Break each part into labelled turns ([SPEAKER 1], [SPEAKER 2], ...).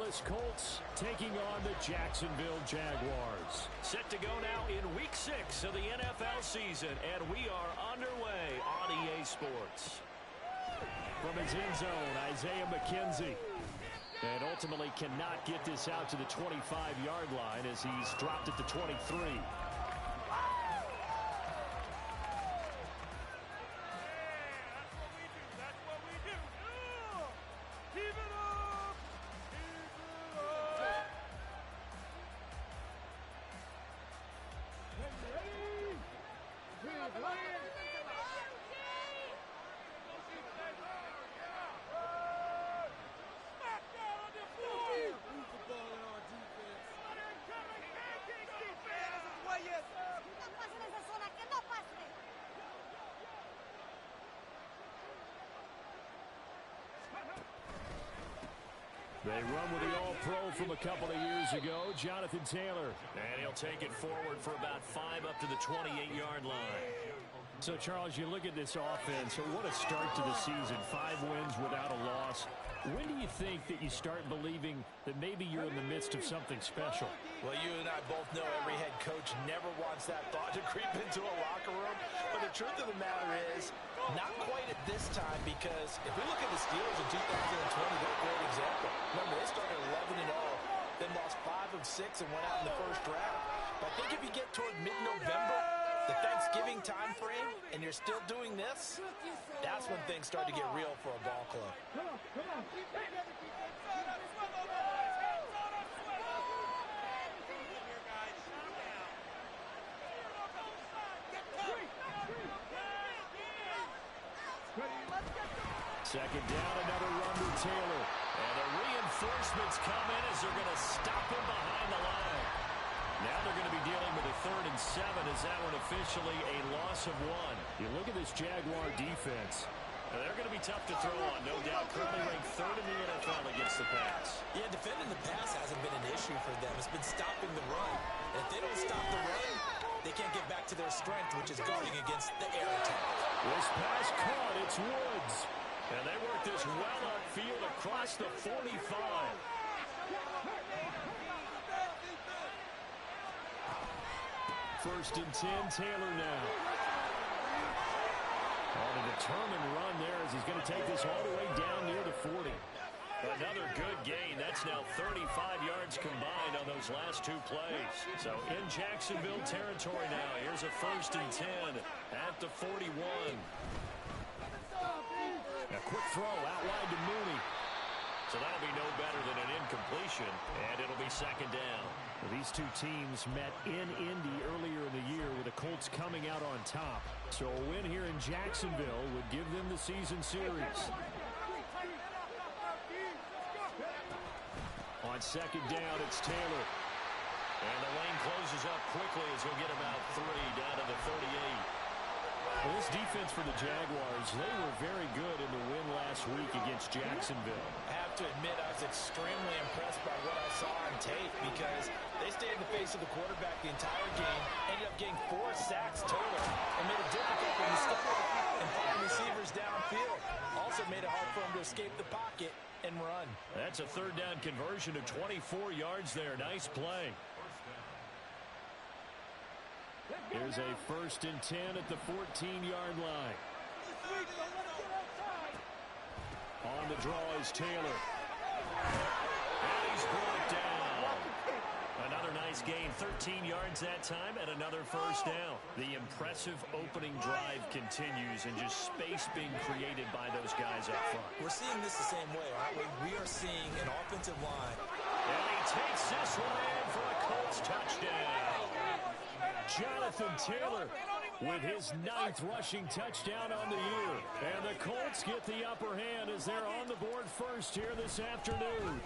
[SPEAKER 1] Indianapolis Colts taking on the Jacksonville Jaguars.
[SPEAKER 2] Set to go now in Week 6 of the NFL season, and we are underway on EA Sports.
[SPEAKER 1] From his end zone, Isaiah McKenzie. And ultimately cannot get this out to the 25-yard line as he's dropped at the 23. They run with the All-Pro from a couple of years ago, Jonathan Taylor.
[SPEAKER 2] And he'll take it forward for about 5 up to the 28-yard line.
[SPEAKER 1] So, Charles, you look at this offense, what a start to the season. 5 wins without a loss. When do you think that you start believing that maybe you're in the midst of something special?
[SPEAKER 3] Well, you and I both know every head coach never wants that thought to creep into a locker room. But the truth of the matter is, not quite at this time, because if we look at the Steelers in 2020, they're a great example. Remember, they started 11-0, then lost 5 of 6 and went out in the first round. But I think if you get toward mid-November, the Thanksgiving time frame, and you're still doing this, that's when things start to get real for a ball club.
[SPEAKER 1] Second down, another run to Taylor.
[SPEAKER 2] And the reinforcements come in as they're going to stop him behind the line. Now they're going to be dealing with a 3rd and 7 as that one officially a loss of 1.
[SPEAKER 1] You look at this Jaguar defense.
[SPEAKER 2] Now they're going to be tough to throw on, no doubt. Currently ranked 3rd in the NFL against the pass.
[SPEAKER 3] Yeah, defending the pass hasn't been an issue for them. It's been stopping the run. And if they don't stop the run, they can't get back to their strength, which is guarding against the air attack.
[SPEAKER 1] This pass caught. It's Woods.
[SPEAKER 2] And they work this well upfield across the 45.
[SPEAKER 1] First and 10, Taylor now. On a determined run there as he's going to take this all the way down near the 40.
[SPEAKER 2] Another good gain. That's now 35 yards combined on those last 2 plays. So in Jacksonville territory now. Here's a 1st and 10 at the 41.
[SPEAKER 1] A quick throw out wide to Mooney.
[SPEAKER 2] So that'll be no better than an incompletion, and it'll be 2nd down.
[SPEAKER 1] Well, these two teams met in Indy earlier in the year with the Colts coming out on top. So a win here in Jacksonville would give them the season series. On 2nd down, it's Taylor.
[SPEAKER 2] And the lane closes up quickly as he'll get about 3 down to the 38.
[SPEAKER 1] Well, this defense for the Jaguars, they were very good in the win last week against Jacksonville.
[SPEAKER 3] I have to admit, I was extremely impressed by what I saw on tape because they stayed in the face of the quarterback the entire game, ended up getting 4 sacks total, and made it difficult for him to step up and find receivers downfield. Also made it hard for him to escape the pocket and run.
[SPEAKER 2] That's a 3rd down conversion of 24 yards there. Nice play.
[SPEAKER 1] Here's a 1st and 10 at the 14-yard line. On the draw is Taylor.
[SPEAKER 2] And he's brought down. Another nice gain. 13 yards that time and another 1st down. The impressive opening drive continues and just space being created by those guys up front.
[SPEAKER 3] We're seeing this the same way, aren't we? We are seeing an offensive line.
[SPEAKER 2] And he takes this one in for a Colts touchdown.
[SPEAKER 1] Jonathan Taylor with his 9th rushing touchdown on the year. And the Colts get the upper hand as they're on the board first here this afternoon.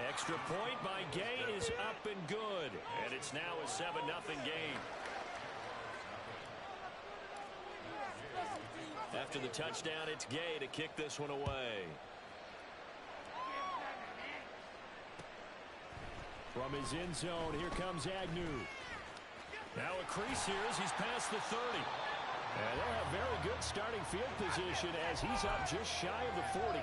[SPEAKER 2] Extra point by Gay is up and good. And it's now a 7-0 game. After the touchdown, it's Gay to kick this one away.
[SPEAKER 1] From his end zone, here comes Agnew.
[SPEAKER 2] Now a crease here as he's past the 30.
[SPEAKER 1] And they'll have very good starting field position as he's up just shy of the 40.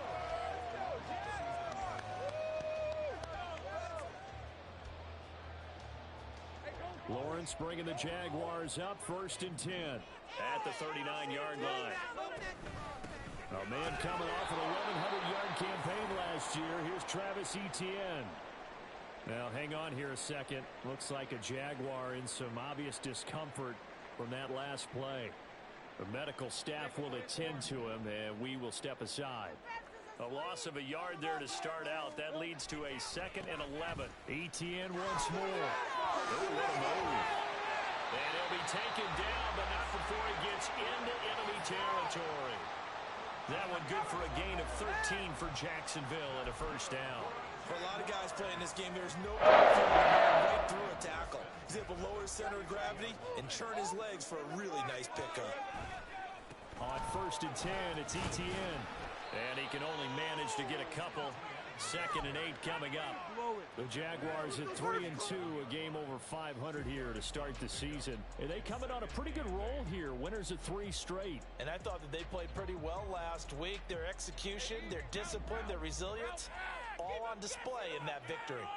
[SPEAKER 1] Lawrence bringing the Jaguars up 1st and 10.
[SPEAKER 2] At the 39-yard line.
[SPEAKER 1] A man coming off an 1,100-yard campaign last year. Here's Travis Etienne. Now, hang on here a second. Looks like a Jaguar in some obvious discomfort from that last play. The medical staff will attend to him, and we will step aside.
[SPEAKER 2] A loss of a yard there to start out. That leads to a 2nd and 11.
[SPEAKER 1] Etienne once more.
[SPEAKER 2] Oh, what a move. And he'll be taken down, but not before he gets into enemy territory. That one good for a gain of 13 for Jacksonville and a 1st down.
[SPEAKER 3] For a lot of guys playing this game, there's no right through a tackle. He's able to lower his center of gravity and churn his legs for a really nice pickup.
[SPEAKER 1] On 1st and 10, it's Etienne.
[SPEAKER 2] And he can only manage to get a couple. 2nd and 8 coming up.
[SPEAKER 1] The Jaguars at 3-2, a game over 500 here to start the season. And they coming on a pretty good roll here. Winners of 3 straight.
[SPEAKER 3] And I thought that they played pretty well last week. Their execution, their discipline, their resilience, all on display in that victory.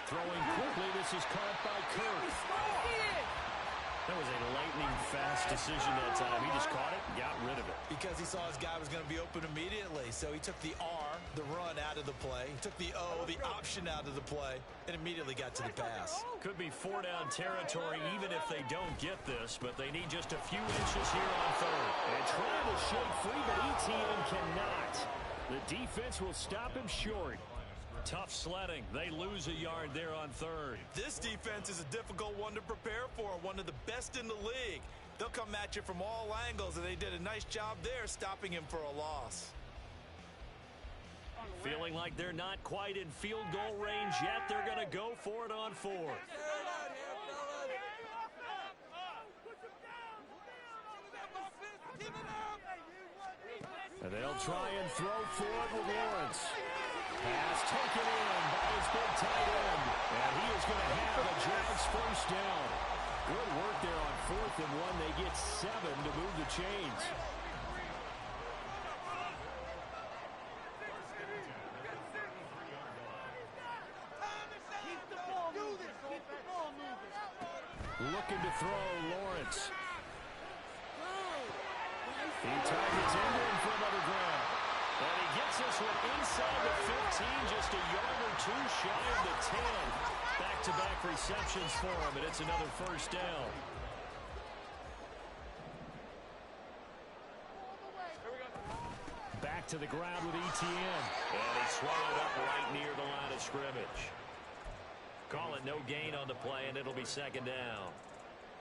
[SPEAKER 1] Throwing quickly, this is caught by Kirk.
[SPEAKER 2] That was a lightning-fast decision that time. He just caught it and got rid of it.
[SPEAKER 3] Because he saw his guy was going to be open immediately. So he took the R, the run, out of the play. He took the O, the option, out of the play, and immediately got to the pass.
[SPEAKER 2] Could be 4-down territory even if they don't get this, but they need just a few inches here on 3rd.
[SPEAKER 1] And trying to shake free, but Etienne cannot. The defense will stop him short.
[SPEAKER 2] Tough sledding. They lose a yard there on 3rd.
[SPEAKER 3] This defense is a difficult one to prepare for, one of the best in the league. They'll come at you from all angles, and they did a nice job there stopping him for a loss.
[SPEAKER 2] Feeling like they're not quite in field goal range yet. They're going to go for it on 4th.
[SPEAKER 1] And they'll try and throw for it with Lawrence. Pass taken in by his big tight end. And he is going to have a Jags 1st down. Good work there on 4th and 1. They get 7 to move the chains. Looking to throw, Lawrence. He targets into him for another grab.
[SPEAKER 2] And he gets this one inside the 15, just a yard or 2 shy of the 10. Back-to-back receptions for him, and it's another 1st down.
[SPEAKER 1] Back to the ground with Etienne.
[SPEAKER 2] And he swallowed up right near the line of scrimmage. Call it no gain on the play, and it'll be 2nd down.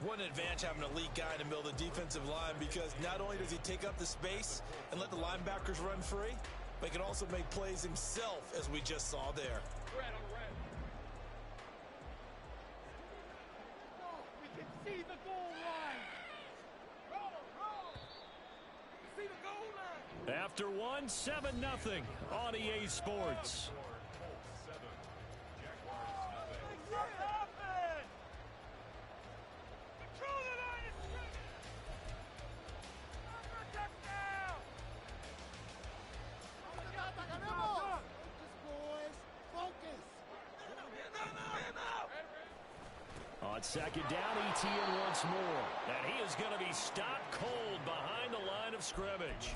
[SPEAKER 3] What an advantage having an elite guy in the middle of the defensive line, because not only does he take up the space and let the linebackers run free, but he can also make plays himself, as we just saw there.
[SPEAKER 4] We can see the goal line. See the goal line.
[SPEAKER 1] After 1, 7-0 on EA Sports. On 2nd down, Etienne once more.
[SPEAKER 2] And he is going to be stopped cold behind the line of scrimmage.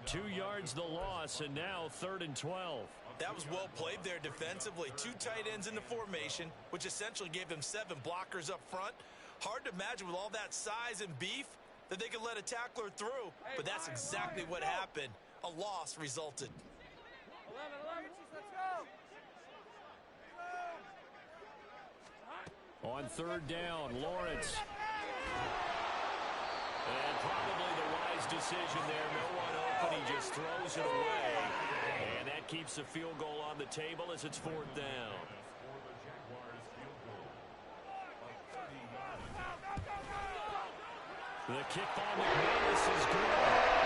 [SPEAKER 1] 2 yards the loss, and now 3rd and 12.
[SPEAKER 3] That was well played there defensively. 2 tight ends in the formation, which essentially gave them 7 blockers up front. Hard to imagine with all that size and beef that they could let a tackler through, but that's exactly what happened. A loss resulted.
[SPEAKER 4] 11, let's go.
[SPEAKER 1] On 3rd down, Lawrence.
[SPEAKER 2] And probably the wise decision there. No one open. He just throws it away. And that keeps the field goal on the table as it's 4th down.
[SPEAKER 1] The kick by McManus is good.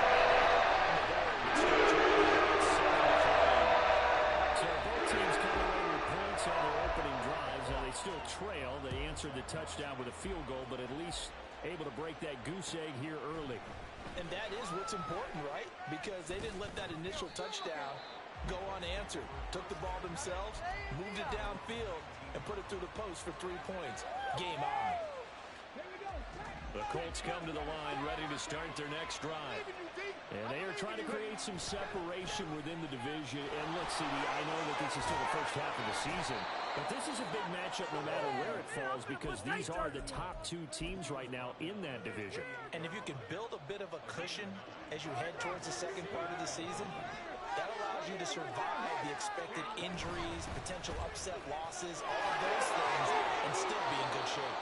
[SPEAKER 1] So both teams coming away with points on their opening drives. Now they still trail. They answered the touchdown with a field goal, but at least able to break that goose egg here early.
[SPEAKER 3] And that is what's important, right? Because they didn't let that initial touchdown go unanswered. Took the ball themselves, moved it downfield, and put it through the post for 3 points. Game on.
[SPEAKER 1] The Colts come to the line ready to start their next drive. And they are trying to create some separation within the division. And look, CD, I know that this is still the first half of the season, but this is a big matchup no matter where it falls because these are the top 2 teams right now in that division.
[SPEAKER 3] And if you can build a bit of a cushion as you head towards the second part of the season, that allows you to survive the expected injuries, potential upset losses, all of those things, and still be in good shape.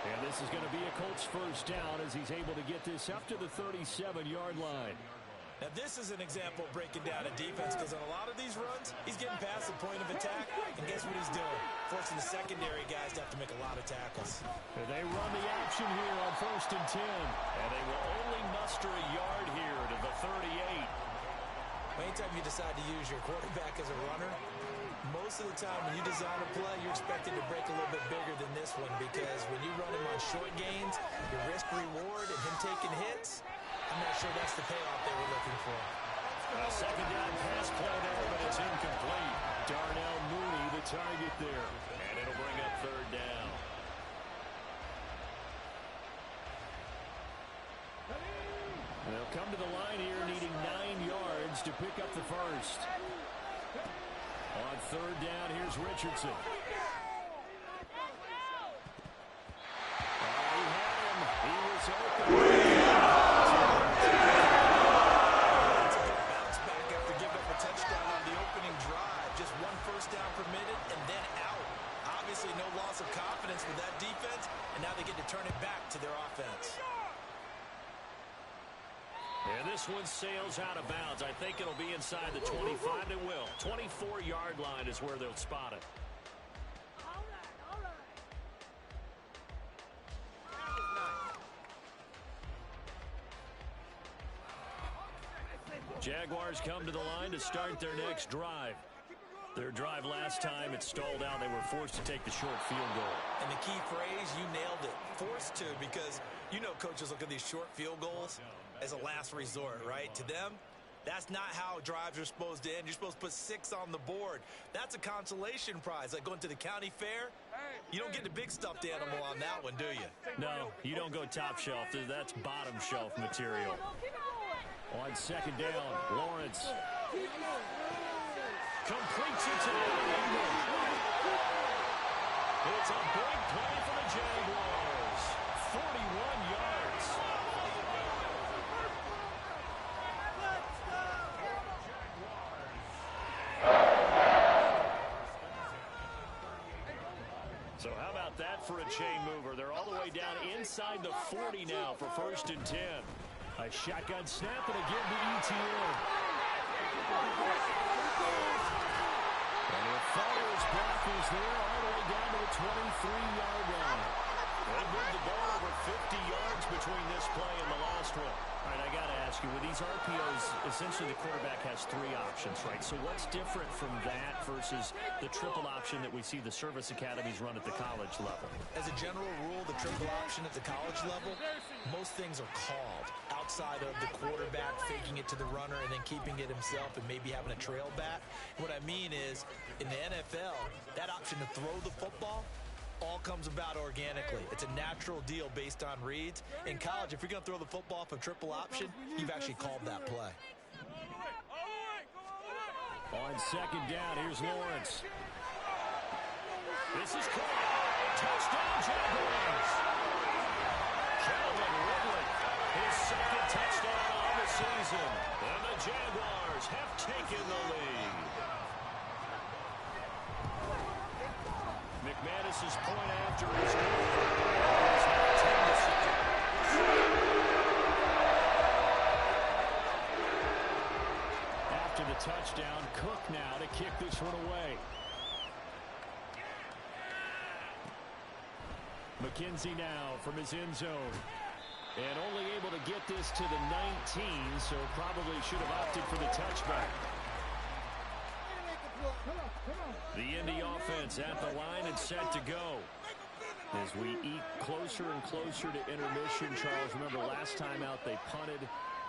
[SPEAKER 1] And this is going to be a Colts first down as he's able to get this up to the 37-yard line.
[SPEAKER 3] Now, this is an example of breaking down a defense because on a lot of these runs, he's getting past the point of attack, and guess what he's doing? Forcing the secondary guys to have to make a lot of tackles.
[SPEAKER 1] And they run the action here on 1st and 10.
[SPEAKER 2] And they will only muster a yard here to the 38.
[SPEAKER 3] Anytime you decide to use your quarterback as a runner, most of the time when you design a play, you're expected to break a little bit bigger than this one because when you run him on short gains, your risk-reward and him taking hits, I'm not sure that's the payoff they were looking for.
[SPEAKER 1] A second down pass play there, but it's incomplete. Darnell Mooney, the target there.
[SPEAKER 2] And it'll bring up 3rd down.
[SPEAKER 1] They'll come to the line here needing 9 yards to pick up the first. On 3rd down, here's Richardson. He had him. He was open.
[SPEAKER 3] It's a good bounce back after giving up a touchdown on the opening drive. Just 1 first down permitted and then out. Obviously no loss of confidence with that defense, and now they get to turn it back to their offense.
[SPEAKER 2] And this one sails out of bounds. I think it'll be inside the 25. It will. 24-yard line is where they'll spot it.
[SPEAKER 1] Jaguars come to the line to start their next drive. Their drive last time, it stalled out. They were forced to take the short field goal.
[SPEAKER 3] And the key phrase, you nailed it. Forced to, because you know coaches look at these short field goals as a last resort, right? To them, that's not how drives are supposed to end. You're supposed to put 6 on the board. That's a consolation prize. Like going to the county fair, you don't get the big stuffed animal on that one, do you?
[SPEAKER 1] No, you don't go top shelf. That's bottom shelf material. On 2nd down, Lawrence.
[SPEAKER 2] Completes it to Ingram. It's a big play for the Jaguars. 41 yards. So how about that for a chain mover? They're all the way down inside the 40 now for 1st and 10.
[SPEAKER 1] A shotgun snap and again to ETN. And the Fowler's block is there all the way down to the 23-yard line.
[SPEAKER 2] They moved the ball over 50 yards between this play and the last one.
[SPEAKER 1] All right, I got to ask you, with these RPOs, essentially the quarterback has 3 options, right? So what's different from that versus the triple option that we see the service academies run at the college level?
[SPEAKER 3] As a general rule, the triple option at the college level, most things are called outside of the quarterback faking it to the runner and then keeping it himself and maybe having a trail back. What I mean is, in the NFL, that option to throw the football all comes about organically. It's a natural deal based on reads. In college, if you're going to throw the football for triple option, you've actually called that play.
[SPEAKER 1] On 2nd down, here's Lawrence.
[SPEAKER 2] This is caught. Touchdown, Jaguars. Calvin Ridley, his 2nd touchdown on the season. And the Jaguars have taken the lead. McManus's point after his goal.
[SPEAKER 1] After the touchdown, Cook now to kick this one away. McKenzie now from his end zone. And only able to get this to the 19, so probably should have opted for the touchback. The Indy offense at the line and set to go. As we eat closer and closer to intermission, Charles, remember last time out they punted.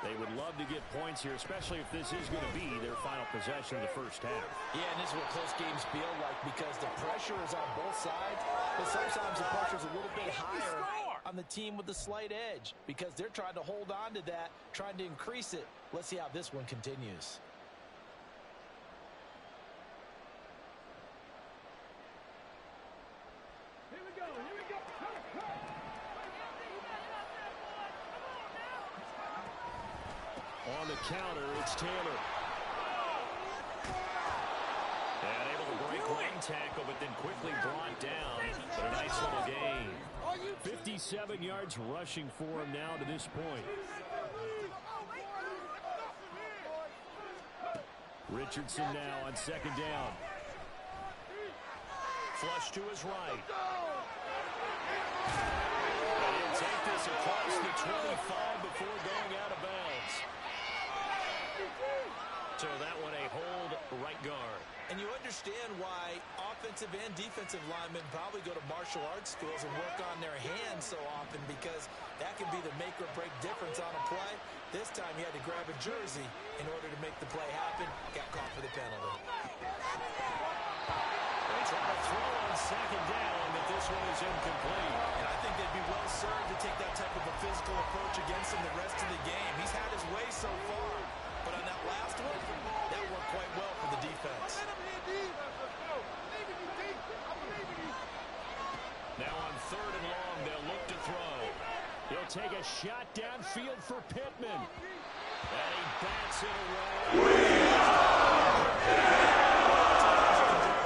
[SPEAKER 1] They would love to get points here, especially if this is going to be their final possession of the first half.
[SPEAKER 3] Yeah, and this is what close games feel like because the pressure is on both sides, but sometimes the pressure is a little bit higher on the team with the slight edge because they're trying to hold on to that, trying to increase it. Let's see how this one continues.
[SPEAKER 4] Here we go. Here we go.
[SPEAKER 1] On the counter, it's Taylor.
[SPEAKER 2] And able to break one tackle, but then quickly brought down. But a nice little gain.
[SPEAKER 1] 57 yards rushing for him now to this point. Richardson now on second down.
[SPEAKER 2] Flush to his right. And he'll take this across the 25 before going out of bounds. So that one a hold right guard.
[SPEAKER 3] And you understand why offensive and defensive linemen probably go to martial arts schools and work on their hands so often because that can be the make or break difference on a play. This time he had to grab a jersey in order to make the play happen. Got caught for the penalty.
[SPEAKER 2] They try to throw on second down, but this one is incomplete.
[SPEAKER 3] And I think they'd be well served to take that type of a physical approach against him the rest of the game. He's had his way so far. But on that last one, that worked quite well for the defense.
[SPEAKER 1] Now on third and long, they'll look to throw. He'll take a shot downfield for Pittman. And he bats it away.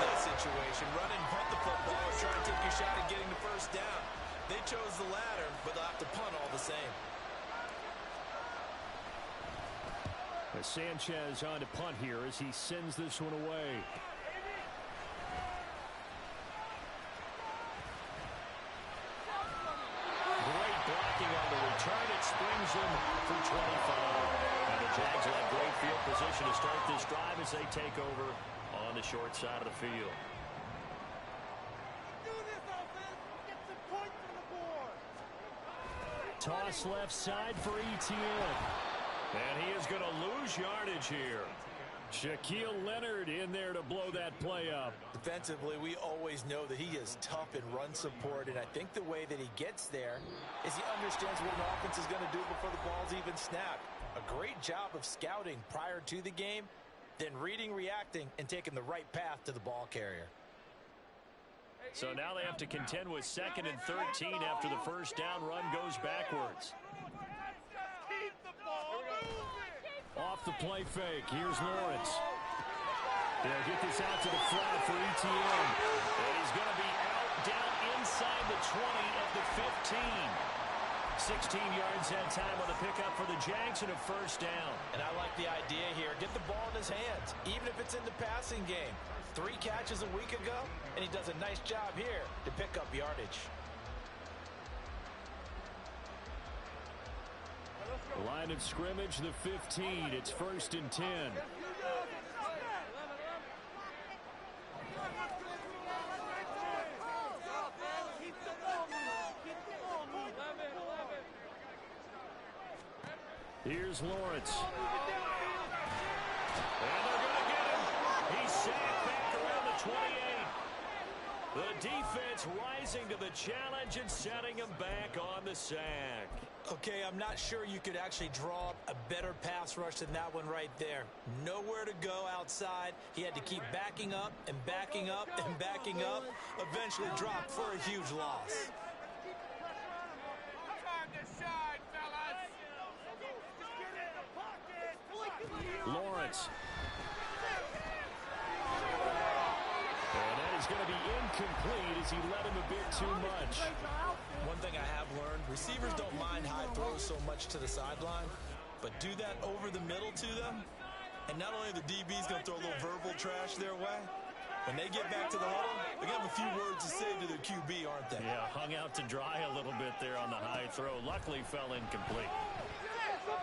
[SPEAKER 3] That situation, run and punt the football or try and take your shot at getting the first down. They chose the latter, but they'll have to punt all the same.
[SPEAKER 1] Sanchez on to punt here as he sends this one away. Great blocking on the return. It springs him for 25. And the Jags will have great field position to start this drive as they take over on the short side of the field.
[SPEAKER 4] Do this, offense. Get some points on the board.
[SPEAKER 1] Toss left side for Etienne. And he is going to lose yardage here. Shaquille Leonard in there to blow that play up.
[SPEAKER 3] Defensively, we always know that he is tough in run support, and I think the way that he gets there is he understands what an offense is going to do before the ball's even snapped. A great job of scouting prior to the game, then reading, reacting, and taking the right path to the ball carrier.
[SPEAKER 2] So now they have to contend with 2nd and 13 after the first down run goes backwards.
[SPEAKER 1] Off the play fake. Here's Lawrence. They'll get this out to the flat for Etienne.
[SPEAKER 2] And he's going to be out down inside the 20 of the 15. 16 yards that time on the pickup for the Jags and a first down.
[SPEAKER 3] And I like the idea here. Get the ball in his hands, even if it's in the passing game. 3 catches a week ago, and he does a nice job here to pick up yardage.
[SPEAKER 1] Line of scrimmage, the 15. It's 1st and 10. Here's Lawrence.
[SPEAKER 2] And they're going to get him. He's sacked back around the 28. The defense rising to the challenge and setting him back on the sack.
[SPEAKER 3] Okay, I'm not sure you could actually draw a better pass rush than that one right there. Nowhere to go outside. He had to keep backing up and backing up and backing up. Eventually dropped for a huge loss.
[SPEAKER 1] Lawrence. And that is going to be incomplete as he led him a bit too much.
[SPEAKER 3] One thing I have learned, receivers don't mind high throws so much to the sideline, but do that over the middle to them, and not only the DB's going to throw a little verbal trash their way, when they get back to the huddle, they're going to have a few words to say to their QB, aren't they?
[SPEAKER 2] Yeah, hung out to dry a little bit there on the high throw. Luckily fell incomplete. And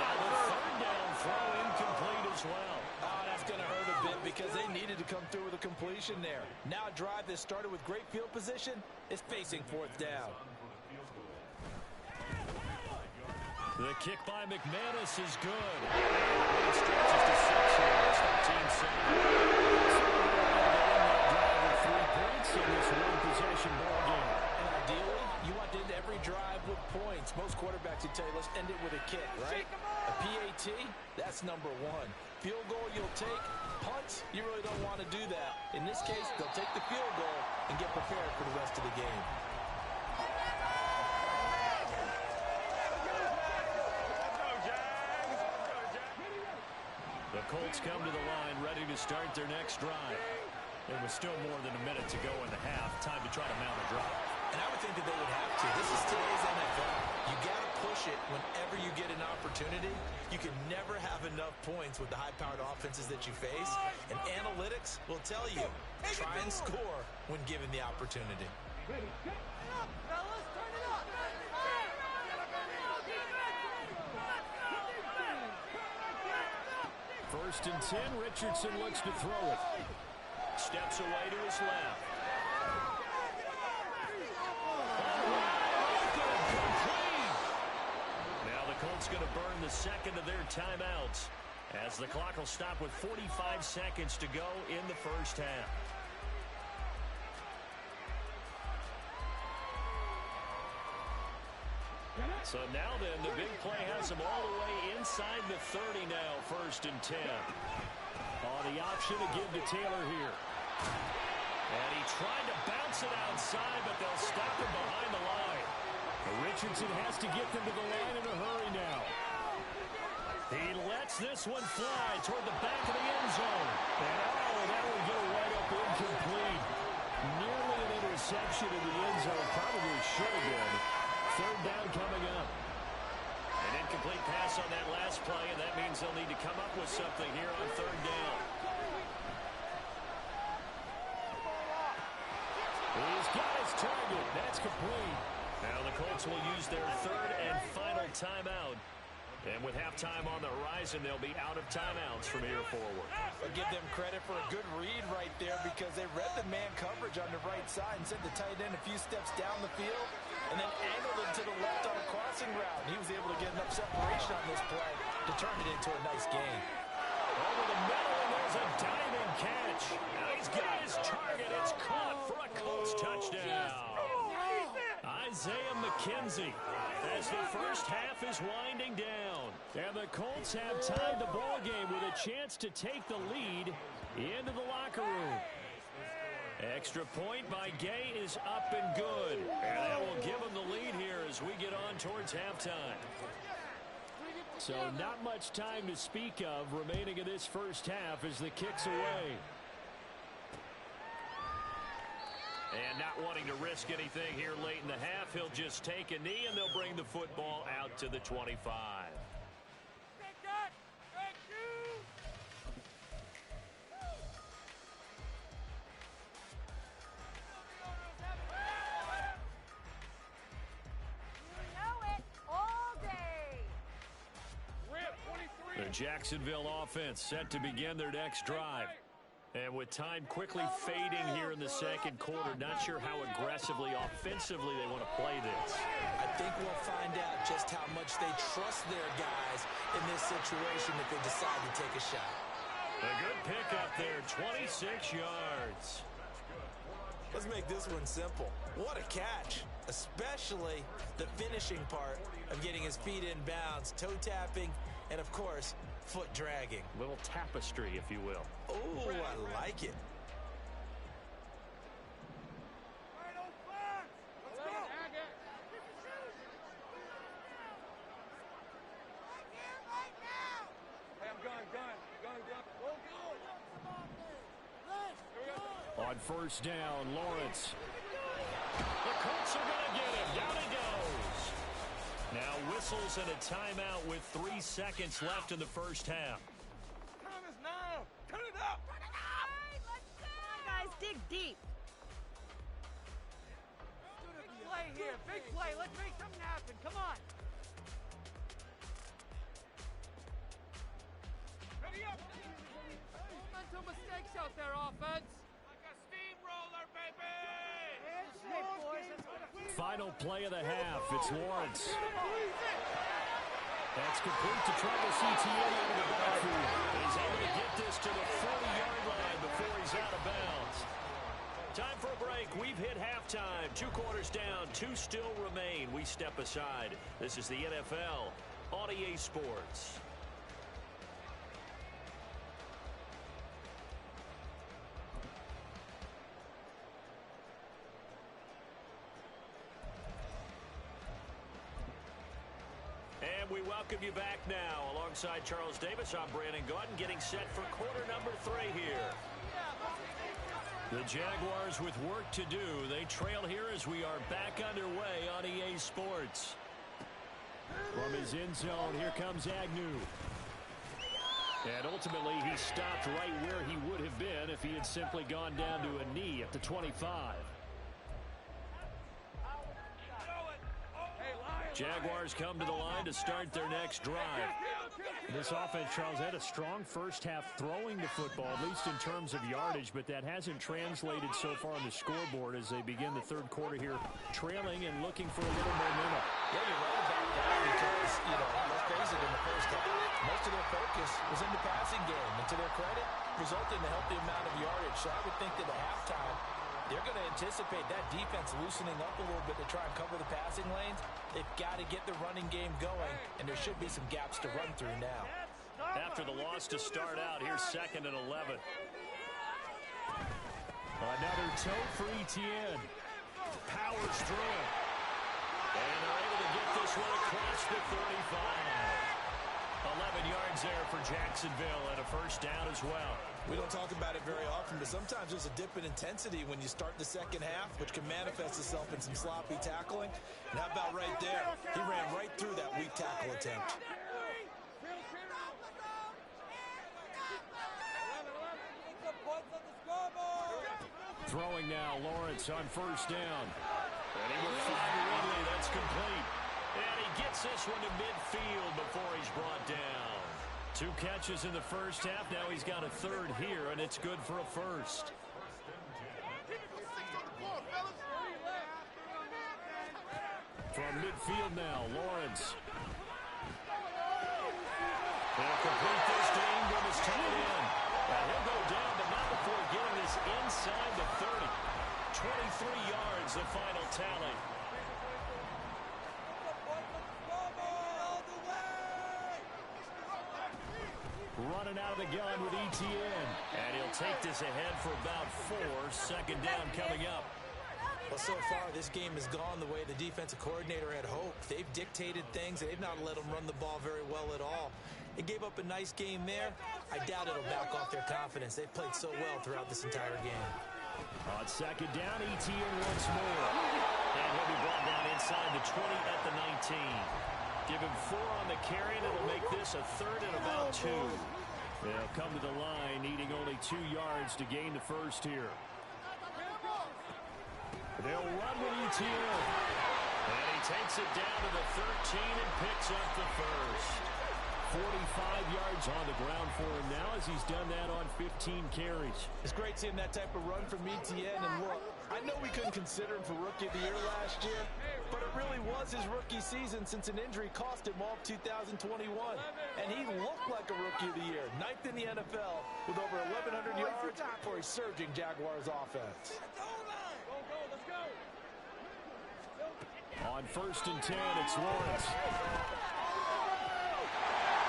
[SPEAKER 2] now the third down throw incomplete as well.
[SPEAKER 3] Oh, that's going to hurt a bit because they needed to come through with a completion there. Now a drive that started with great field position is facing 4th down.
[SPEAKER 2] The kick by McManus is good. It stretches to 6 here. It's 13-7. 3 points in this one-possession ball game.
[SPEAKER 3] And ideally, you want to end every drive with points. Most quarterbacks would tell you, let's end it with a kick, right? A PAT, that's number 1. Field goal you'll take. Punts, you really don't want to do that. In this case, they'll take the field goal and get prepared for the rest of the game.
[SPEAKER 2] The Colts come to the line ready to start their next drive. There was still more than a minute to go in the half. Time to try to mount a drive.
[SPEAKER 3] And I would think that they would have to. This is today's NFL. You got to push it whenever you get an opportunity. You can never have enough points with the high-powered offenses that you face. And analytics will tell you, try and score when given the opportunity.
[SPEAKER 4] Turn it up, fellas. Turn it up.
[SPEAKER 1] First and 10, Richardson looks to throw it.
[SPEAKER 2] Steps away to his left. Now the Colts going to burn the second of their timeouts as the clock will stop with 45 seconds to go in the first half. So now then, the big play has them all the way inside the 30 now, first and 10.
[SPEAKER 1] The option to give to Taylor here.
[SPEAKER 2] And he tried to bounce it outside, but they'll stop him behind the line.
[SPEAKER 1] Richardson has to get them to the line in a hurry now.
[SPEAKER 2] He lets this one fly toward the back of the end zone.
[SPEAKER 1] And that will get right up incomplete. Nearly an interception in the end zone. Probably should have been. Third down coming up.
[SPEAKER 2] An incomplete pass on that last play, and that means they'll need to come up with something here on third down.
[SPEAKER 1] He's got his target. That's complete.
[SPEAKER 2] Now the Colts will use their third and final timeout. And with halftime on the horizon, they'll be out of timeouts from here forward.
[SPEAKER 3] I'll give them credit for a good read right there because they read the man coverage on the right side and sent the tight end a few steps down the field and then angled it to the left on a crossing route. He was able to get enough separation on this play to turn it into a nice gain.
[SPEAKER 2] Over the middle, and there's a diving catch. Now he's got his target. It's caught for a Colts touchdown. Isaiah McKenzie as the first half is winding down.
[SPEAKER 1] And the Colts have tied the ball game with a chance to take the lead into the locker room.
[SPEAKER 2] Extra point by Gay is up and good. And that will give them the lead here as we get on towards halftime.
[SPEAKER 1] So not much time to speak of remaining in this first half as the kick's away.
[SPEAKER 2] And not wanting to risk anything here late in the half, he'll just take a knee and they'll bring the football out to the 25. The Jacksonville offense set to begin their next drive. And with time quickly fading here in the second quarter, not sure how aggressively, offensively they want to play this.
[SPEAKER 3] I think we'll find out just how much they trust their guys in this situation if they decide to take a shot.
[SPEAKER 2] A good pickup there, 26 yards.
[SPEAKER 3] Let's make this one simple. What a catch, especially the finishing part of getting his feet in bounds, toe tapping, and of course, foot dragging.
[SPEAKER 2] Little tapestry, if you will.
[SPEAKER 3] Oh, I like it.
[SPEAKER 1] On first down, Lawrence.
[SPEAKER 2] The Colts are going to get him. Down he goes. Now whistles and a timeout with 3 seconds left in the first half.
[SPEAKER 4] Time is now. Turn it up. Turn it up.
[SPEAKER 5] Come on, guys, dig deep.
[SPEAKER 4] Big play here. Big play. Let's make something happen. Come on. Ready up. Don't mental mistakes out there, offense. Like a steamroller, baby.
[SPEAKER 1] Final play of the half. It's Lawrence. That's complete to Travis Etienne out of the backfield. He's able to get this to the 40-yard line before he's out of bounds. Time for a break. We've hit halftime. 2 quarters down. 2 still remain. We step aside. This is the NFL on EA Sports. And we welcome you back now. Alongside Charles Davis, I'm Brandon Gaudin, getting set for quarter number 3 here. The Jaguars with work to do. They trail here as we are back underway on EA Sports. From his end zone, here comes Agnew. And ultimately, he stopped right where he would have been if he had simply gone down to a knee at the 25. Jaguars come to the line to start their next drive. This offense, Charles, had a strong first half throwing the football, at least in terms of yardage, but that hasn't translated so far on the scoreboard as they begin the third quarter here, trailing and looking for a little momentum.
[SPEAKER 3] Yeah, you're right about that because, let's face it, in the first half, most of their focus was in the passing game. And to their credit, resulted in a healthy amount of yardage. So I would think that at halftime, they're going to anticipate that defense loosening up a little bit to try and cover the passing lanes. They've got to get the running game going, and there should be some gaps to run through now.
[SPEAKER 1] After the loss to start out, here's 2nd and 11. Another toe for Etienne. Powers through it. And they're able to get this one across the 35. 11 yards there for Jacksonville and a first down as well.
[SPEAKER 3] We don't talk about it very often, but sometimes there's a dip in intensity when you start the second half, which can manifest itself in some sloppy tackling. And how about right there? He ran right through that weak tackle attempt.
[SPEAKER 1] Throwing now, Lawrence on first down. And he will find Ridley. That's complete. And he gets this one to midfield before he's brought down. 2 catches in the first half. Now he's got a third here, and it's good for a first. From midfield now, Lawrence. They'll complete this to Ingram as tight end. And he'll go down, but not before getting this inside the 30. 23 yards, the final tally. Running out of the gun with Etienne. And he'll take this ahead for about 4. 2nd down coming up.
[SPEAKER 3] Well, so far, this game has gone the way the defensive coordinator had hoped. They've dictated things. They've not let them run the ball very well at all. They gave up a nice game there. I doubt it'll back off their confidence. They've played so well throughout this entire game.
[SPEAKER 1] On 2nd down, Etienne once more. And he'll be brought down inside the 20 at the 19. Give him 4 on the carry, and it'll make this a 3rd and about 2. They'll come to the line, needing only 2 yards to gain the first here. They'll run with Etienne. And he takes it down to the 13 and picks up the first. 45 yards on the ground for him now as he's done that on 15 carries.
[SPEAKER 3] It's great seeing that type of run from Etienne. And look, I know we couldn't consider him for Rookie of the Year last year, but it really was his rookie season since an injury cost him all of 2021. And he looked like a Rookie of the Year, 9th in the NFL with over 1,100 yards for a surging Jaguars offense.
[SPEAKER 1] On 1st and 10, it's Lawrence.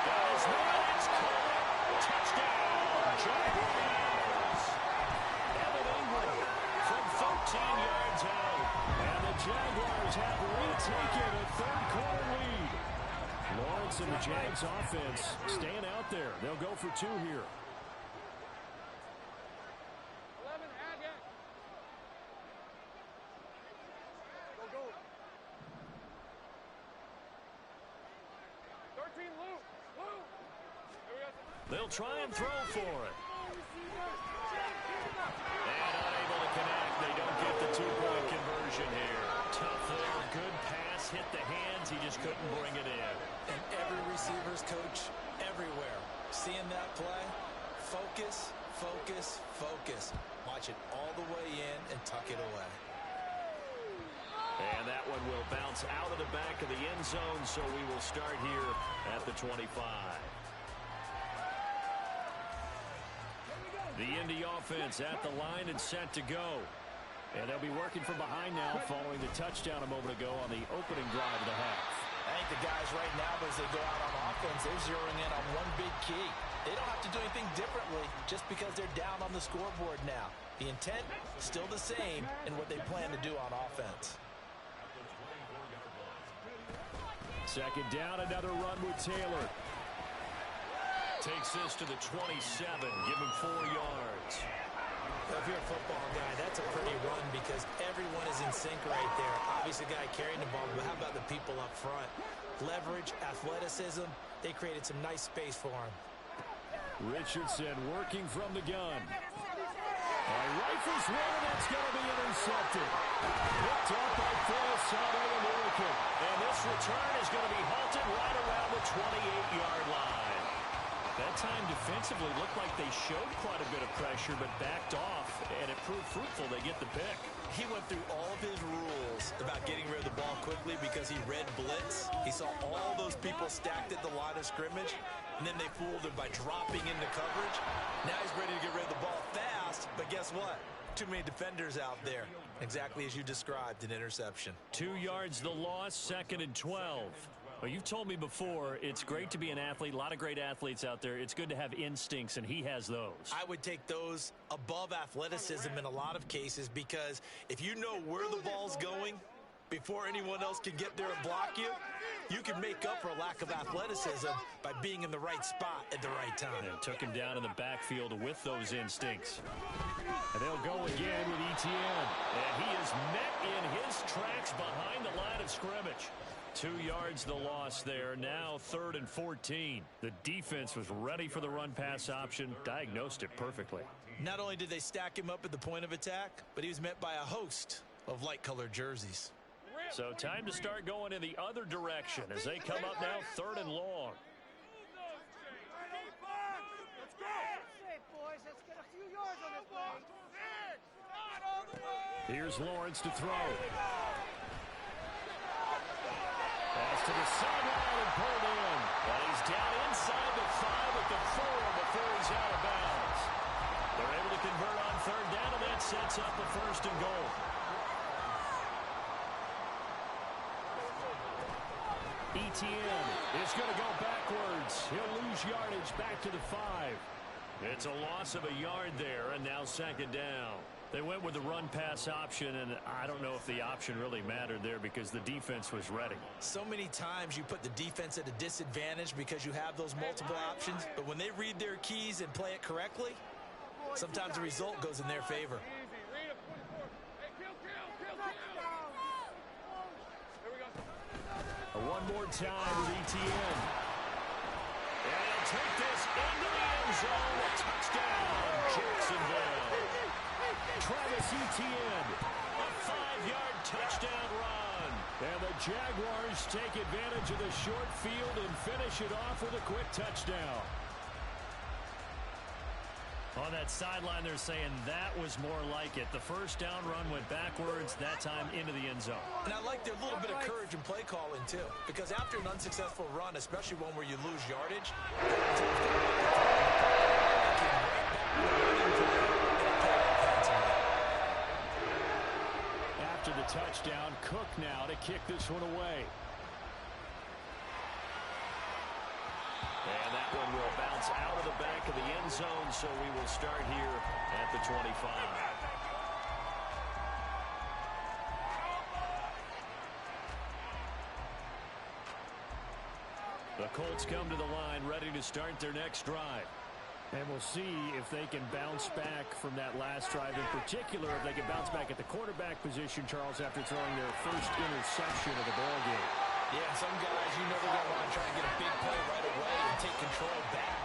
[SPEAKER 1] Guys, it's caught. Touchdown, Jaguars. Evan Ingram from 13 yards out. And the Jaguars have retaken a third-quarter lead. Lawrence and the Jags offense staying out there. They'll go for 2 here. They'll try and throw for it. And unable to connect. They don't get the 2-point conversion here. Tough there. Good pass. Hit the hands. He just couldn't bring it in.
[SPEAKER 3] And every receiver's coach everywhere. Seeing that play, focus, focus, focus. Watch it all the way in and tuck it away.
[SPEAKER 2] And that one will bounce out of the back of the end zone, so we will start here at the 25. The Indy offense at the line and set to go. And they'll be working from behind now following the touchdown a moment ago on the opening drive of the half.
[SPEAKER 3] I think the guys right now, as they go out on offense, they're zeroing in on one big key. They don't have to do anything differently just because they're down on the scoreboard now. The intent, still the same in what they plan to do on offense.
[SPEAKER 1] Second down, another run with Taylor.
[SPEAKER 2] Takes this to the 27, give him 4 yards.
[SPEAKER 3] If you're a football guy, that's a pretty run because everyone is in sync right there. Obviously, the guy carrying the ball, but how about the people up front? Leverage, athleticism, they created some nice space for him.
[SPEAKER 1] Richardson working from the gun. Rifles one, and that's going to be intercepted. Picked up by Phil American.
[SPEAKER 2] And this return is going to be halted right around the 28-yard line. That time defensively looked like they showed quite a bit of pressure but backed off, and it proved fruitful. They get the pick.
[SPEAKER 3] He went through all of his rules about getting rid of the ball quickly because he read blitz. He saw all those people stacked at the line of scrimmage, and then they fooled him by dropping into coverage. Now he's ready to get rid of the ball fast, but guess what? Too many defenders out there. Exactly as you described, an interception.
[SPEAKER 2] 2 yards the loss, 2nd and 12. Well, you've told me before, it's great to be an athlete. A lot of great athletes out there. It's good to have instincts, and he has those.
[SPEAKER 3] I would take those above athleticism in a lot of cases because if you know where the ball's going before anyone else can get there and block you, you can make up for a lack of athleticism by being in the right spot at the right time.
[SPEAKER 2] And took him down in the backfield with those instincts.
[SPEAKER 1] And they'll go again with Etienne.
[SPEAKER 2] And he is met in his tracks behind the line of scrimmage. 2 yards the loss there. Now 3rd and 14. The defense was ready for the run-pass option, diagnosed it perfectly.
[SPEAKER 3] Not only did they stack him up at the point of attack, but he was met by a host of light-colored jerseys.
[SPEAKER 2] So time to start going in the other direction as they come up now 3rd and long.
[SPEAKER 1] Here's Lawrence to throw. Pass to the sideline and pulled in.
[SPEAKER 2] And he's down inside the 5 at the 4 before he's out of bounds. They're able to convert on 3rd down, and that sets up a 1st and goal.
[SPEAKER 1] Etienne is going to go backwards. He'll lose yardage back to the 5.
[SPEAKER 2] It's a loss of a yard there, and now 2nd down. They went with the run-pass option, and I don't know if the option really mattered there because the defense was ready.
[SPEAKER 3] So many times you put the defense at a disadvantage because you have those multiple options, but when they read their keys and play it correctly, sometimes the result goes in their favor.
[SPEAKER 1] One more time with Etienne.
[SPEAKER 2] And he'll take this into the end zone. A touchdown, Jacksonville.
[SPEAKER 1] Travis Etienne.
[SPEAKER 2] A 5-yard touchdown run.
[SPEAKER 1] And the Jaguars take advantage of the short field and finish it off with a quick touchdown.
[SPEAKER 2] On that sideline, they're saying that was more like it. The first down run went backwards, that time into the end zone.
[SPEAKER 3] And I like their little bit of courage in play calling, too. Because after an unsuccessful run, especially one where you lose yardage,
[SPEAKER 1] after the touchdown, Cook now to kick this one away.
[SPEAKER 2] And that one will bounce out of the back of the end zone, so we will start here at the 25. The Colts come to the line, ready to start their next drive.
[SPEAKER 1] And we'll see if they can bounce back from that last drive. In particular, if they can bounce back at the quarterback position, Charles, after throwing their first interception of the ballgame.
[SPEAKER 3] Yeah, and some guys, you know they're going to want to try and get a big play right away and take control back.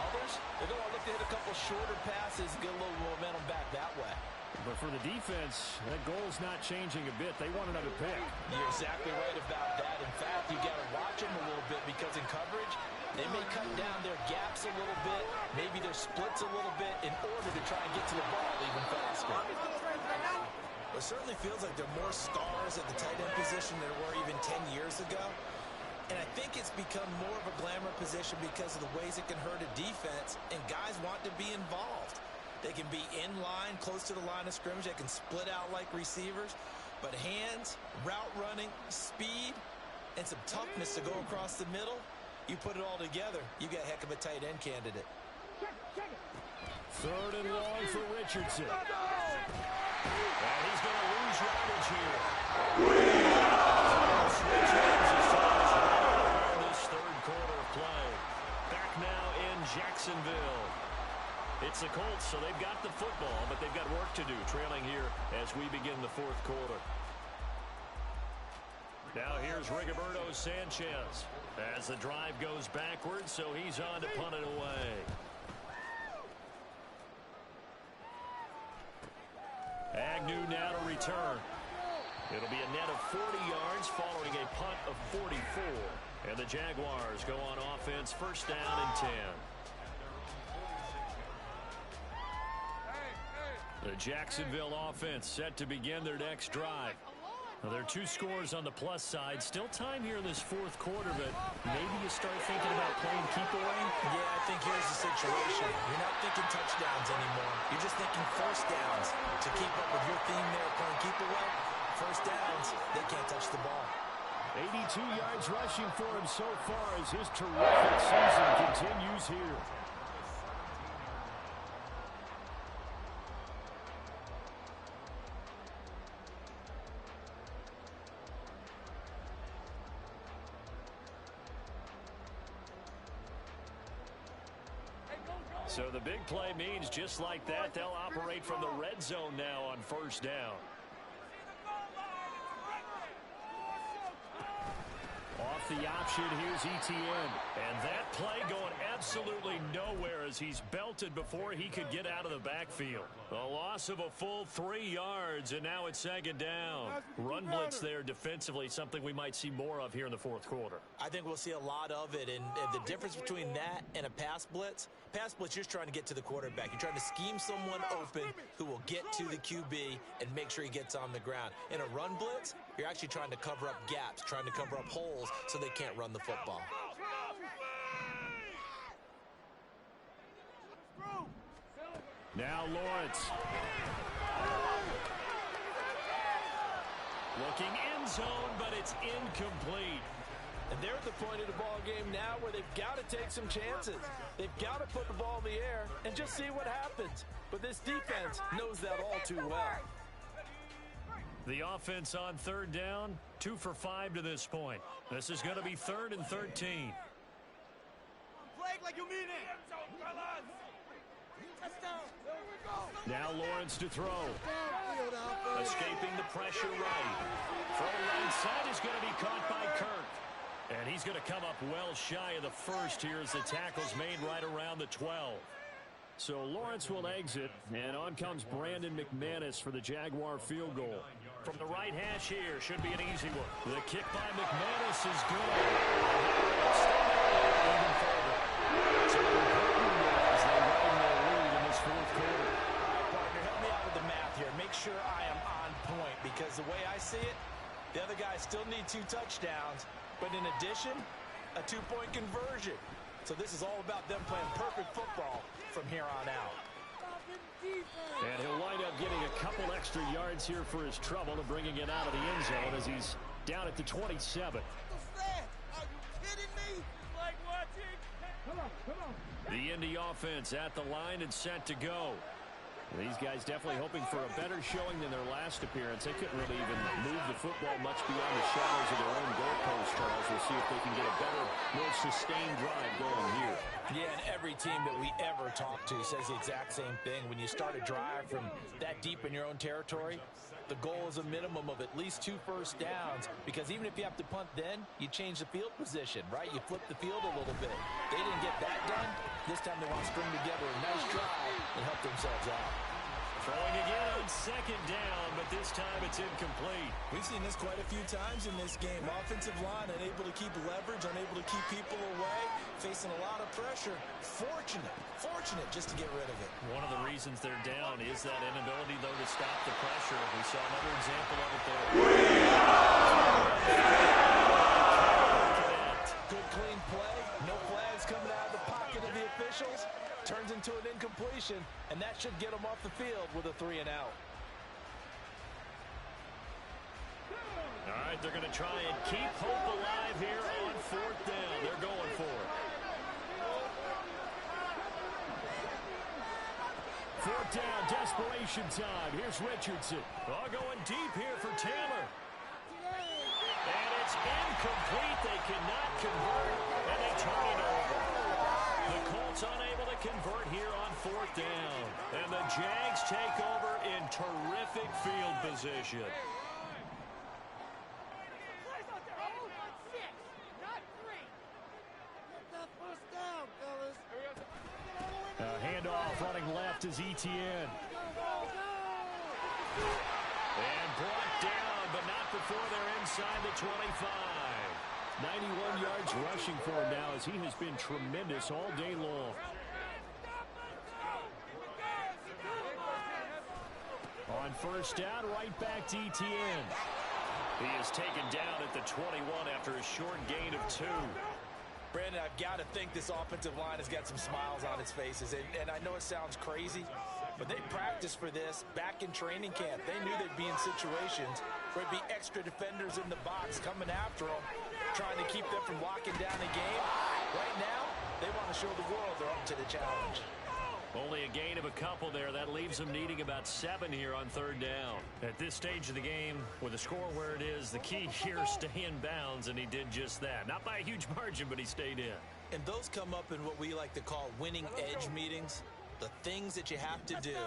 [SPEAKER 3] Others, they're going to look to hit a couple shorter passes, get a little momentum back that way.
[SPEAKER 1] But for the defense, that goal's not changing a bit. They want another pick.
[SPEAKER 3] You're exactly right about that. In fact, you got to watch them a little bit because in coverage, they may cut down their gaps a little bit, maybe their splits a little bit in order to try and get to the ball even faster. It certainly feels like there are more stars at the tight end position than there were even 10 years ago. And I think it's become more of a glamour position because of the ways it can hurt a defense, and guys want to be involved. They can be in line, close to the line of scrimmage. They can split out like receivers. But hands, route running, speed, and some toughness to go across the middle, you put it all together, you got a heck of a tight end candidate.
[SPEAKER 1] Third and long for Richardson. And he's going to lose yardage here. In this third quarter of play. Back now in Jacksonville. It's the Colts, so they've got the football, but they've got work to do, trailing here as we begin the fourth quarter. Now here's Rigoberto Sanchez as the drive goes backwards, so he's on to punt it away. Agnew now to return. It'll be a net of 40 yards following a punt of 44. And the Jaguars go on offense, first down and 10. The Jacksonville offense set to begin their next drive. Now, there are 2 scores on the plus side. Still time here in this fourth quarter, but maybe you start thinking about playing keep away?
[SPEAKER 3] Yeah, I think here's the situation. You're not thinking touchdowns anymore. You're just thinking first downs. To keep up with your theme there, playing keep away, first downs, they can't touch the ball.
[SPEAKER 1] 82 yards rushing for him so far as his terrific season continues here. So the big play means just like that, they'll operate from the red zone now on first down. Off the option, here's Etienne. And that play going absolutely nowhere as he's belted before he could get out of the backfield. A loss of a full 3 yards, and now it's second down. Run blitz there defensively, something we might see more of here in the fourth quarter.
[SPEAKER 3] I think we'll see a lot of it, and the difference between that and a pass blitz, you're just trying to get to the quarterback. You're trying to scheme someone open who will get to the QB and make sure he gets on the ground. In a run blitz, you're actually trying to cover up gaps, trying to cover up holes so they can't run the football.
[SPEAKER 1] Now Lawrence. Looking end zone, but it's incomplete.
[SPEAKER 3] And they're at the point of the ball game now where they've got to take some chances. They've got to put the ball in the air and just see what happens. But this defense knows that all too well.
[SPEAKER 1] The offense on third down, 2 for 5 to this point. This is going to be 3rd and 13.
[SPEAKER 4] Like you mean it.
[SPEAKER 1] Now Lawrence to throw. Escaping the pressure right. Throw right side is going to be caught by Kirk. And he's going to come up well shy of the first here as the tackle's made right around the 12. So Lawrence will exit, and on comes Brandon McManus for the Jaguar field goal. From the right hash here, should be an easy one. The kick by McManus is good. Even further. So as they run their lead in this fourth quarter.
[SPEAKER 3] Partner, help me out with the math here. Make sure I am on point, because the way I see it, the other guys still need 2 touchdowns, but in addition, a 2-point conversion. So this is all about them playing perfect football from here on out.
[SPEAKER 1] And he'll wind up getting a couple extra yards here for his trouble and bringing it out of the end zone as he's down at the 27.
[SPEAKER 4] Are you kidding me? Like watching. Come on.
[SPEAKER 1] The Indy offense at the line and set to go. These guys definitely hoping for a better showing than their last appearance. They couldn't really even move the football much beyond the shadows of their own goalpost, Charles. We'll see if they can get a better, more sustained drive going here.
[SPEAKER 3] Yeah, and every team that we ever talk to says the exact same thing. When you start a drive from that deep in your own territory, the goal is a minimum of at least 2 first downs, because even if you have to punt then, you change the field position, right? You flip the field a little bit. They didn't get that done. This time they want to string together a nice drive and help themselves out.
[SPEAKER 2] Throwing again on second down, but this time it's incomplete.
[SPEAKER 3] We've seen this quite a few times in this game. Offensive line unable to keep leverage, unable to keep people away, facing a lot of pressure. Fortunate just to get rid of it.
[SPEAKER 2] One of the reasons they're down is that inability, though, to stop the pressure. We saw another example of it there.
[SPEAKER 3] Good clean play. No flags coming out of the pocket of the officials. Turns into an incompletion, and that should get them off the field with a 3-and-out.
[SPEAKER 2] All right, they're going to try and keep hope alive here on fourth down. They're going for it.
[SPEAKER 1] Fourth down, desperation time. Here's Richardson.
[SPEAKER 2] All going deep here for Taylor. And it's incomplete. They cannot convert, and they turn it over. The Colts unable to convert here on fourth down. And the Jags take over in terrific field position.
[SPEAKER 1] Handoff running left is Etienne.
[SPEAKER 2] And brought down, but not before they're inside the 25.
[SPEAKER 1] 91 yards rushing for him now as he has been tremendous all day long. On first down, right back to Etienne.
[SPEAKER 2] He is taken down at the 21 after a short gain of 2.
[SPEAKER 3] Brandon, I've got to think this offensive line has got some smiles on its faces. And I know it sounds crazy, but they practiced for this back in training camp. They knew they'd be in situations where there'd be extra defenders in the box coming after them, trying to keep them from locking down the game. Right now, they want to show the world they're up to the challenge.
[SPEAKER 2] Only a gain of a couple there. That leaves them needing about 7 here on third down. At this stage of the game, with the score where it is, the key here is stay in bounds, and he did just that. Not by a huge margin, but he stayed in.
[SPEAKER 3] And those come up in what we like to call winning edge meetings. The things that you have to do,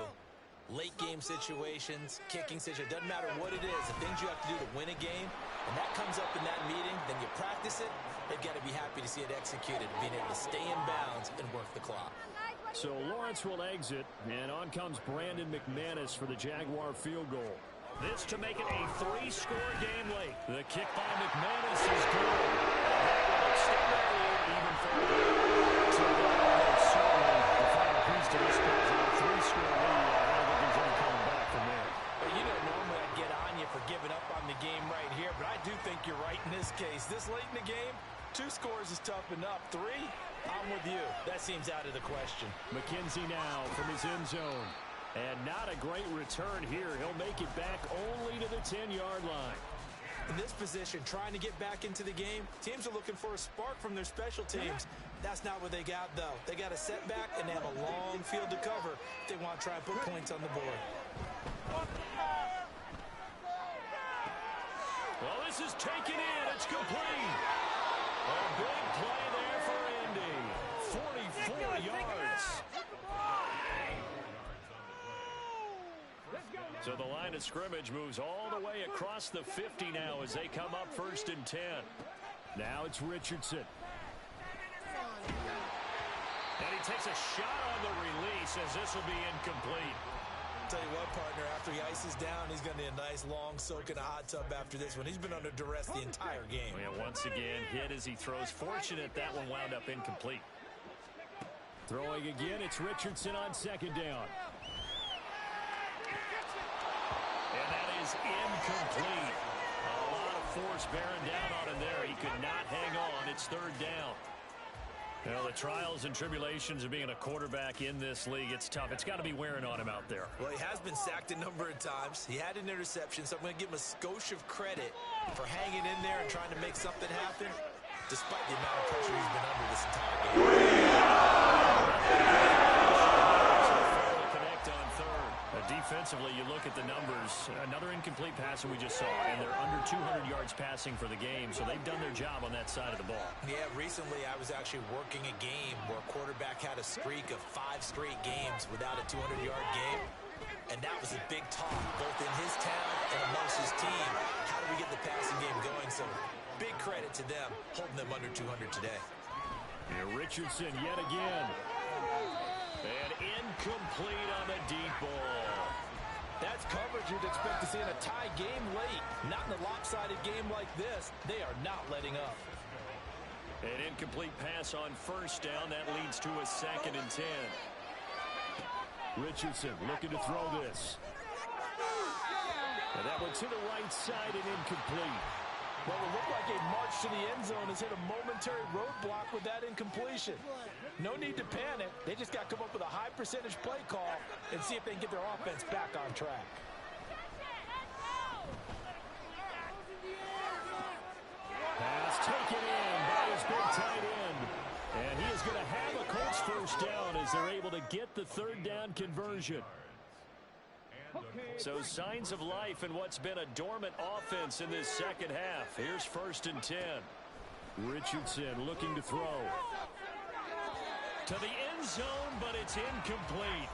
[SPEAKER 3] late game situations, kicking situations, doesn't matter what it is, the things you have to do to win a game, and that comes up in that meeting, then you practice it, they've got to be happy to see it executed, being able to stay in bounds and work the clock.
[SPEAKER 1] So Lawrence will exit, and on comes Brandon McManus for the Jaguar field goal.
[SPEAKER 2] This to make it a 3-score game late. The kick by McManus is good. That will extend that lead even further.
[SPEAKER 1] So certainly the final piece to this puzzle, a 3-score lead. I don't think there's any coming back from there.
[SPEAKER 3] Well, you know, normally I'd get on you for giving up on the game right here, but I do think you're right in this case. This late in the game, 2 scores is tough enough. 3, I'm with you. That seems out of the question.
[SPEAKER 1] McKenzie now from his end zone. And not a great return here. He'll make it back only to the 10-yard line.
[SPEAKER 3] In this position, trying to get back into the game, teams are looking for a spark from their special teams. That's not what they got, though. They got a setback, and they have a long field to cover if they want to try and put points on the board.
[SPEAKER 2] Well, this is taken in. It's complete. A big play there for Indy. 44 yards. So the line of scrimmage moves all the way across the 50 now as they come up 1st and 10.
[SPEAKER 1] Now it's Richardson.
[SPEAKER 2] And he takes a shot on the release as this will be incomplete.
[SPEAKER 3] Tell you what, partner, after he ices down, he's going to need a nice long soak in a hot tub after this one. He's been under duress the entire game.
[SPEAKER 2] Yeah, once again, hit as he throws. Fortunate that one wound up incomplete.
[SPEAKER 1] Throwing again, it's Richardson on 2nd down.
[SPEAKER 2] And that is incomplete. A lot of force bearing down on him there. He could not hang on. It's 3rd down. Well, the trials and tribulations of being a quarterback in this league, it's tough. It's got to be wearing on him out there.
[SPEAKER 3] Well, he has been sacked a number of times. He had an interception, so I'm going to give him a skosh of credit for hanging in there and trying to make something happen, despite the amount of pressure he's been under this entire game.
[SPEAKER 2] Connect on 3rd. Defensively, you look at the numbers. Another incomplete pass that we just saw, and they're under 200 yards passing for the game, so they've done their job on that side of the ball.
[SPEAKER 3] Yeah, recently I was actually working a game where a quarterback had a streak of 5 straight games without a 200-yard game, and that was a big talk, both in his town and amongst his team. How do we get the passing game going? So big credit to them, holding them under 200 today.
[SPEAKER 1] Here Richardson yet again.
[SPEAKER 2] And incomplete on the deep ball.
[SPEAKER 3] That's coverage you'd expect to see in a tie game late. Not in a lopsided game like this. They are not letting up.
[SPEAKER 2] An incomplete pass on first down. That leads to a 2nd and 10.
[SPEAKER 1] Richardson looking to throw this. And that one to the right side and incomplete.
[SPEAKER 3] Well, it looked like a march to the end zone has hit a momentary roadblock with that incompletion. No need to panic. They just got to come up with a high percentage play call and see if they can get their offense back on track.
[SPEAKER 1] Pass taken in by his big tight end. And he is going to have a Colts first down as they're able to get the 3rd down conversion.
[SPEAKER 2] So signs of life in what's been a dormant offense in this second half. Here's 1st and 10.
[SPEAKER 1] Richardson looking to throw.
[SPEAKER 2] To the end zone, but it's incomplete.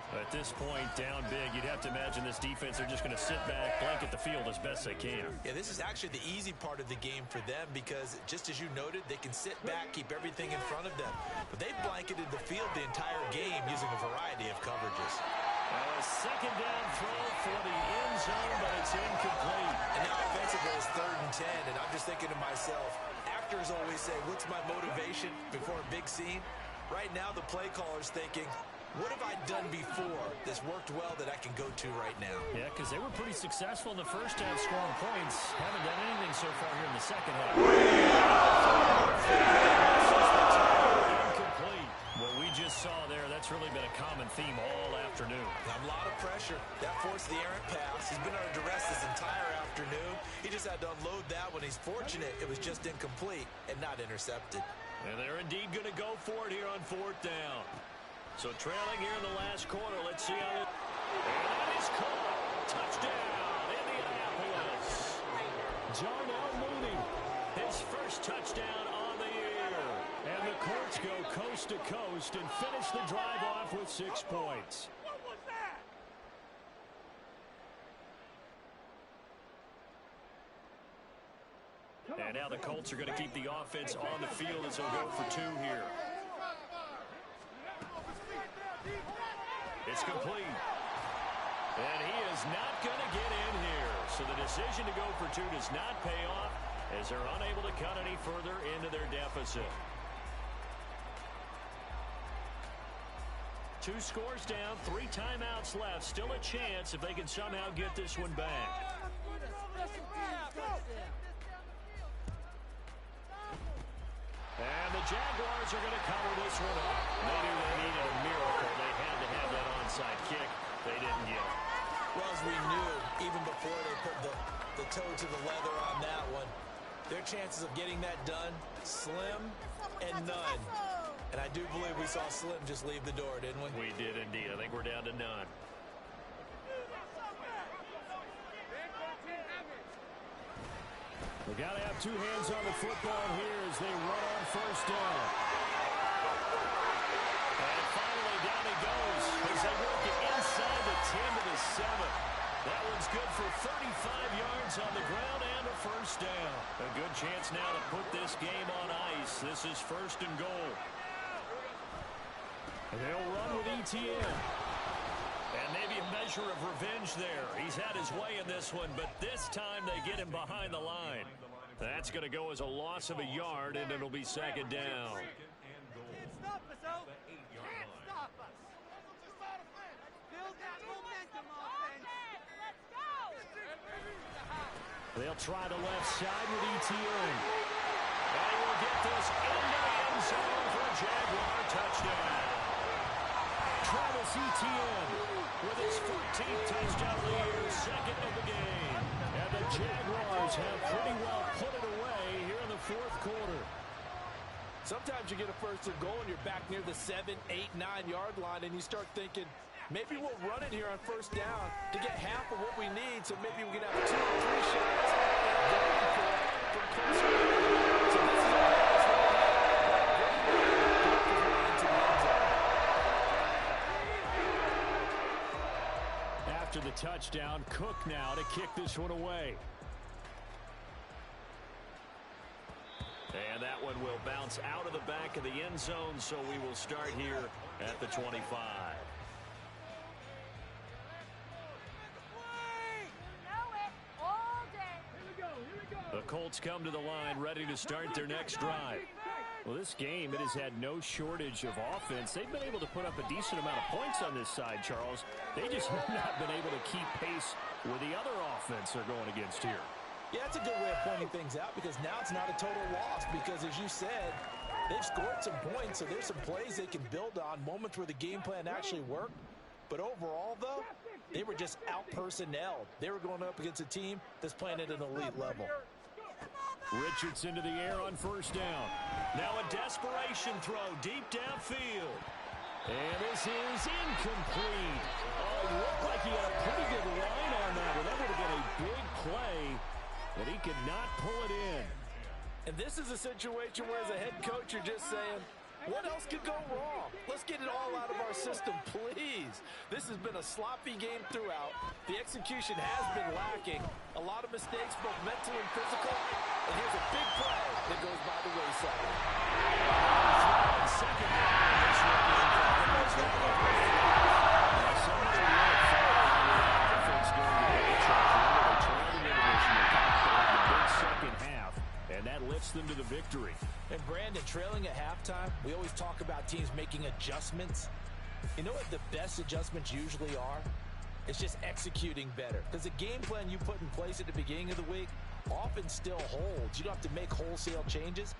[SPEAKER 1] At this point, down big, you'd have to imagine this defense, they're just going to sit back, blanket the field as best they can.
[SPEAKER 3] Yeah, this is actually the easy part of the game for them because, just as you noted, they can sit back, keep everything in front of them. But they've blanketed the field the entire game using a variety of coverages.
[SPEAKER 2] A 2nd down throw for the end zone, but it's incomplete.
[SPEAKER 3] And now offensively it's 3rd and 10, and I'm just thinking to myself, actors always say, what's my motivation before a big scene? Right now the play caller's thinking, what have I done before that's worked well that I can go to right now?
[SPEAKER 1] Yeah, because they were pretty successful in the first half scoring points. Haven't done anything so far here in the second half.
[SPEAKER 2] Incomplete. What we just saw there, that's really been a common theme all afternoon.
[SPEAKER 3] A lot of pressure. That forced the errant pass. He's been under duress this entire afternoon. He just had to unload that when he's fortunate it was just incomplete and not intercepted.
[SPEAKER 2] And they're indeed going to go for it here on 4th down. So trailing here in the last quarter. Let's see how it... And that is caught. Touchdown, Indianapolis.
[SPEAKER 1] Jarnell Mooney.
[SPEAKER 2] His first touchdown on the year.
[SPEAKER 1] And the Colts go coast to coast and finish the drive off with 6 points.
[SPEAKER 4] What was that?
[SPEAKER 2] And now the Colts are going to keep the offense on the field as they'll go for 2 here. It's complete. And he is not going to get in here. So the decision to go for 2 does not pay off as they're unable to cut any further into their deficit. 2 scores down, 3 timeouts left. Still a chance if they can somehow get this one back. And the Jaguars are going to cover this one up. They knew they needed a miracle. They had to have that onside kick. They didn't get it.
[SPEAKER 3] Well, as we knew, even before they put the toe to the leather on that one, their chances of getting that done, slim and none. And I do believe we saw Slim just leave the door, didn't we?
[SPEAKER 2] We did indeed. I think we're down to none.
[SPEAKER 1] We got to have 2 hands on the football here as they run on first down.
[SPEAKER 2] And finally, down he goes as they work it inside the 10 to the 7. That one's good for 35 yards on the ground and a first down. A good chance now to put this game on ice. This is 1st and goal.
[SPEAKER 1] And they'll run with ETN.
[SPEAKER 2] And maybe a measure of revenge there. He's had his way in this one, but this time they get him behind the line. That's going to go as a loss of a yard, and it'll be 2nd down.
[SPEAKER 4] Can't stop us, O. Can't stop us. Build that momentum, offense.
[SPEAKER 5] Let's go!
[SPEAKER 1] They'll try the left side with ETN.
[SPEAKER 2] And he will get this into the end zone for a Jaguar touchdown.
[SPEAKER 1] Travis Etienne with his 14th touchdown of the year, 2nd of the game. And the Jaguars have pretty well put it away here in the 4th quarter.
[SPEAKER 3] Sometimes you get a 1st and goal and you're back near the 7, 8, 9-yard line and you start thinking, maybe we'll run it here on 1st down to get half of what we need, so maybe we can have 2 or 3 shots going for it from close range. So this is all
[SPEAKER 1] After the touchdown, Cook now to kick this one away.
[SPEAKER 2] And that one will bounce out of the back of the end zone, so we will start here at the 25. Colts come to the line, ready to start their next drive.
[SPEAKER 1] Well, this game, it has had no shortage of offense. They've been able to put up a decent amount of points on this side, Charles. They just have not been able to keep pace with the other offense they're going against here.
[SPEAKER 3] Yeah, that's a good way of pointing things out because now it's not a total loss because, as you said, they've scored some points, so there's some plays they can build on, moments where the game plan actually worked. But overall, though, they were just out-personnelled. They were going up against a team that's playing at an elite level.
[SPEAKER 1] Richardson to the air on first down.
[SPEAKER 2] Now a desperation throw deep downfield.
[SPEAKER 1] And this is incomplete. Oh, it looked like he had a pretty good line on that one. That would have been a big play, but he could not pull it in.
[SPEAKER 3] And this is a situation where, as a head coach, you're just saying, what else could go wrong? Let's get it all out of our system, please. This has been a sloppy game throughout. The execution has been lacking. A lot of mistakes, both mental and physical. And here's a big play that goes by the wayside.
[SPEAKER 2] Second down. This one is
[SPEAKER 1] and that lifts them to the victory.
[SPEAKER 3] And Brandon, trailing at halftime, we always talk about teams making adjustments. You know what the best adjustments usually are? It's just executing better. Because the game plan you put in place at the beginning of the week often still holds. You don't have to make wholesale changes.